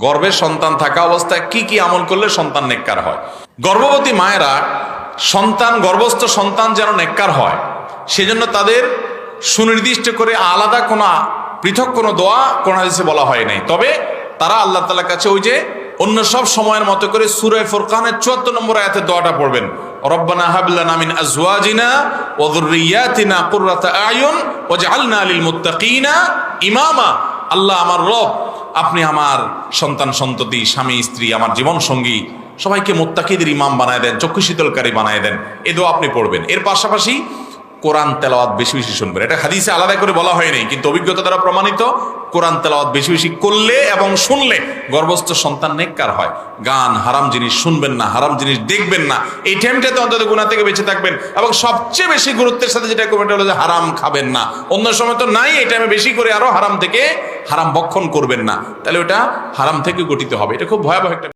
গর্ভে সন্তান থাকা অবস্থায় কি কি আমল করলে সন্তান নেককার হয়। গর্ভবতী মায়েরা গর্ভস্থ সন্তান যেন নেককার হয় সেজন্য তাদের সুনির্দিষ্ট করে আলাদা কোনো পৃথক কোনো দোয়া কোরআন হাদিসে বলা হয় নাই। তবে তারা আল্লাহ তাআলার কাছে ওই যে অন্য সব সময়ের মতো করে সূরা ফুরকানের ৭৪ নম্বর আয়াতের দোয়াটা পড়বেন, রব্বানা হাব লানা মিন আজওয়াজিনা ওয়া যুররিয়াতিনা কুররাতা আয়ুন ওয়াজআলনা লিল মুত্তাকিনা ইমামা। আল্লাহ আমার রব, আপনি আমার সন্তান সন্ততি, স্বামী স্ত্রী, আমার জীবন সঙ্গী সবাইকে মুত্তাকিদের ইমাম বানায় দেন, চক্ষু শীতলকারী বানায় দেন। এই দোয়া আপনি পড়বেন। এর পাশাপাশি কোরআন তেলাওয়াত বেশি বেশি শুনবেন। এটা হাদিসে আলাদা করে বলা হয়নি, কিন্তু অভিজ্ঞতা দ্বারা প্রমাণিত কোরআন তেলাওয়াত বেশি বেশি করলে এবং শুনলে গর্ভস্থ সন্তান নেককার হয়। গান, হারাম জিনিস শুনবেন না, হারাম জিনিস দেখবেন না। এই টাইমটাতে অন্তত গুনাহ থেকে বেঁচে থাকবেন। এবং সবচেয়ে বেশি গুরুত্বের সাথে যেটা করবেন হলো যে হারাম খাবেন না। অন্য সময় তো নাই, এই টাইমে বেশি করে আরো হারাম ভক্ষণ করবেন না। তাহলে ওটা হারাম থেকে গঠিত হবে। এটা খুব ভয়াবহ একটা